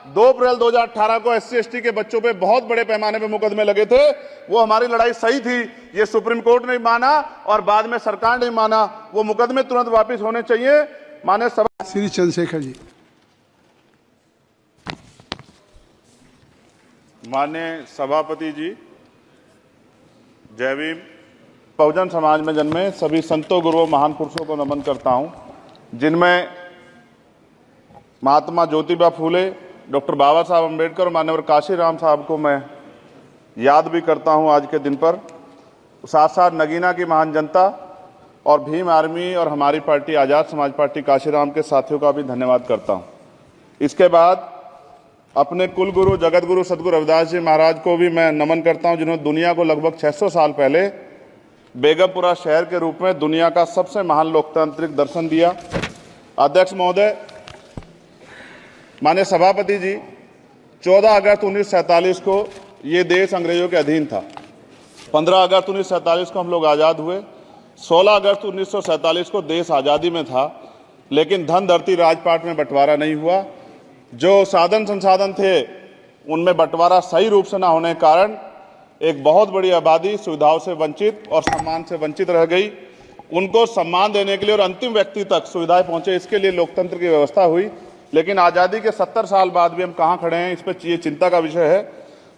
2 अप्रैल 2018 को SC/ST के बच्चों पे बहुत बड़े पैमाने पे मुकदमे लगे थे। वो हमारी लड़ाई सही थी, ये सुप्रीम कोर्ट ने माना और बाद में सरकार ने माना। वो मुकदमे तुरंत वापस होने चाहिए। माननीय सभा श्री चंद्रशेखर जी। माननीय सभापति जी, जय भीम। बहुजन समाज में जन्मे सभी संतों, गुरुओं, महान पुरुषों को नमन करता हूं, जिनमें महात्मा ज्योतिबा फूले, डॉक्टर बाबा साहब अम्बेडकर और मान्यवर काशीराम साहब को मैं याद भी करता हूं आज के दिन पर। साथ साथ नगीना की महान जनता और भीम आर्मी और हमारी पार्टी आज़ाद समाज पार्टी काशीराम के साथियों का भी धन्यवाद करता हूं। इसके बाद अपने कुल गुरु जगत गुरु सदगुरु रविदास जी महाराज को भी मैं नमन करता हूं, जिन्होंने दुनिया को लगभग 600 साल पहले बेगमपुरा शहर के रूप में दुनिया का सबसे महान लोकतांत्रिक दर्शन दिया। अध्यक्ष महोदय, माननीय सभापति जी, 14 अगस्त 1947 को ये देश अंग्रेजों के अधीन था। 15 अगस्त 1947 को हम लोग आज़ाद हुए। 16 अगस्त 1947 को देश आज़ादी में था, लेकिन धन धरती राजपाट में बंटवारा नहीं हुआ। जो साधन संसाधन थे उनमें बंटवारा सही रूप से न होने के कारण एक बहुत बड़ी आबादी सुविधाओं से वंचित और सम्मान से वंचित रह गई। उनको सम्मान देने के लिए और अंतिम व्यक्ति तक सुविधाएं पहुंचे, इसके लिए लोकतंत्र की व्यवस्था हुई। लेकिन आज़ादी के 70 साल बाद भी हम कहाँ खड़े हैं, इस पर ये चिंता का विषय है।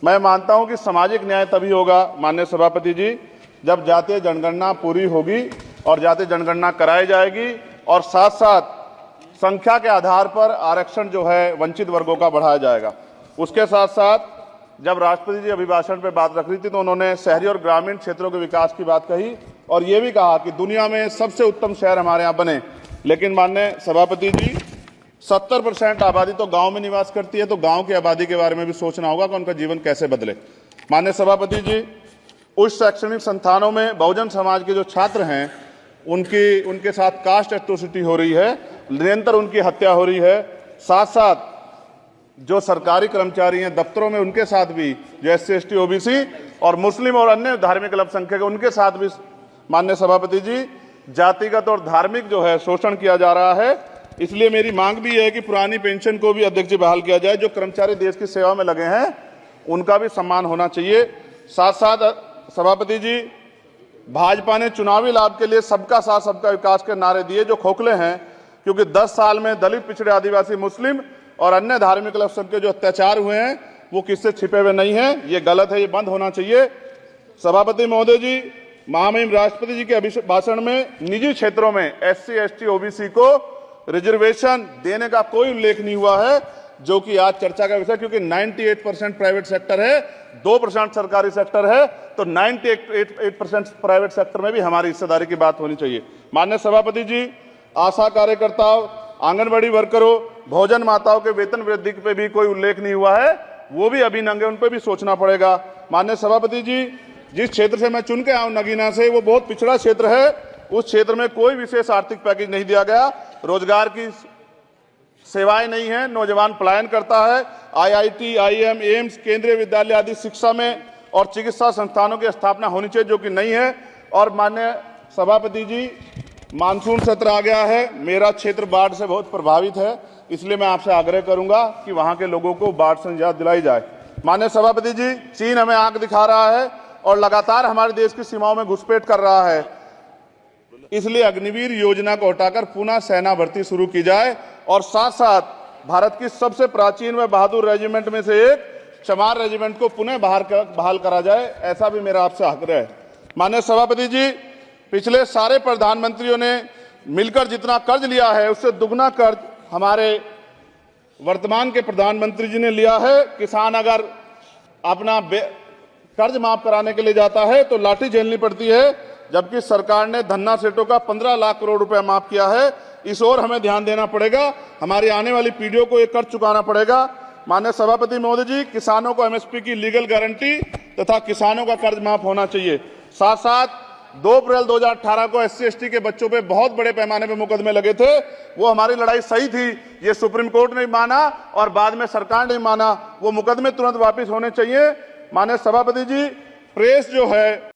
मैं मानता हूं कि सामाजिक न्याय तभी होगा माननीय सभापति जी, जब जातीय जनगणना पूरी होगी और जातीय जनगणना कराई जाएगी और साथ साथ संख्या के आधार पर आरक्षण जो है वंचित वर्गों का बढ़ाया जाएगा। उसके साथ साथ जब राष्ट्रपति जी अभिभाषण पे बात रख रही थी तो उन्होंने शहरी और ग्रामीण क्षेत्रों के विकास की बात कही और ये भी कहा कि दुनिया में सबसे उत्तम शहर हमारे यहाँ बने। लेकिन माननीय सभापति जी, 70% आबादी तो गांव में निवास करती है, तो गांव की आबादी के बारे में भी सोचना होगा कि उनका जीवन कैसे बदले। माननीय सभापति जी, उच्च शैक्षणिक संस्थानों में बहुजन समाज के जो छात्र हैं उनके साथ कास्ट एट्रोसिटी हो रही है, निरंतर उनकी हत्या हो रही है। साथ साथ जो सरकारी कर्मचारी हैं दफ्तरों में, उनके साथ भी जो SC/ST OBC और मुस्लिम और अन्य धार्मिक अल्पसंख्यक उनके साथ भी माननीय सभापति जी जातिगत और धार्मिक जो है शोषण किया जा रहा है। इसलिए मेरी मांग भी है कि पुरानी पेंशन को भी अध्यक्ष जी बहाल किया जाए। जो कर्मचारी देश की सेवा में लगे हैं उनका भी सम्मान होना चाहिए। साथ साथ सभापति जी, भाजपा ने चुनावी लाभ के लिए सबका साथ सबका विकास के नारे दिए जो खोखले हैं, क्योंकि 10 साल में दलित, पिछड़े, आदिवासी, मुस्लिम और अन्य धार्मिक अल्पसंख्यक जो अत्याचार हुए हैं वो किससे छिपे हुए नहीं हैं। ये गलत है, ये बंद होना चाहिए। सभापति महोदय जी, महामहिम राष्ट्रपति जी के भाषण में निजी क्षेत्रों में SC/ST OBC को रिजर्वेशन देने का कोई उल्लेख नहीं हुआ है, जो कि आज चर्चा का विषय, क्योंकि 98% प्राइवेट सेक्टर है, 2% सरकारी सेक्टर है, तो 98% प्राइवेट सेक्टर में भी हमारी हिस्सेदारी की बात होनी चाहिए। माननीय सभापति जी, आशा कार्यकर्ताओं, आंगनबाड़ी वर्करों, भोजन माताओं के वेतन वृद्धि पे भी कोई उल्लेख नहीं हुआ है, वो भी अभी नंगे, उन पर भी सोचना पड़ेगा। माननीय सभापति जी, जिस क्षेत्र से मैं चुन के आऊं नगीना से, वो बहुत पिछड़ा क्षेत्र है। उस क्षेत्र में कोई विशेष आर्थिक पैकेज नहीं दिया गया, रोजगार की सेवाएं नहीं है, नौजवान पलायन करता है। IIT, IIM, एम्स, केंद्रीय विद्यालय आदि शिक्षा में और चिकित्सा संस्थानों की स्थापना होनी चाहिए, जो कि नहीं है। और माननीय सभापति जी, मानसून सत्र आ गया है, मेरा क्षेत्र बाढ़ से बहुत प्रभावित है, इसलिए मैं आपसे आग्रह करूंगा कि वहां के लोगों को बाढ़ से निजात दिलाई जाए। माननीय सभापति जी, चीन हमें आंख दिखा रहा है और लगातार हमारे देश की सीमाओं में घुसपैठ कर रहा है, इसलिए अग्निवीर योजना को हटाकर पुनः सेना भर्ती शुरू की जाए और साथ साथ भारत की सबसे प्राचीन व बहादुर रेजिमेंट में से एक चमार रेजिमेंट को पुनः बहाल करा जाए, ऐसा भी मेरा आपसे आग्रह है। माननीय सभापति जी, पिछले सारे प्रधानमंत्रियों ने मिलकर जितना कर्ज लिया है उससे दुगना कर्ज हमारे वर्तमान के प्रधानमंत्री जी ने लिया है। किसान अगर अपना कर्ज माफ कराने के लिए जाता है तो लाठी झेलनी पड़ती है, जबकि सरकार ने धन्ना सेठों का 15 लाख करोड़ रुपया माफ किया है। इस ओर हमें ध्यान देना पड़ेगा, हमारी आने वाली पीढ़ियों को ये कर्ज चुकाना पड़ेगा। माननीय सभापति महोदय जी, किसानों को MSP की लीगल गारंटी तथा किसानों का कर्ज माफ होना चाहिए। साथ साथ 2 अप्रैल 2018 को SC/ST के बच्चों पे बहुत बड़े पैमाने पे मुकदमे लगे थे। वो हमारी लड़ाई सही थी, ये सुप्रीम कोर्ट ने माना और बाद में सरकार ने माना। वो मुकदमे तुरंत वापस होने चाहिए। माननीय सभापति जी, प्रेस जो है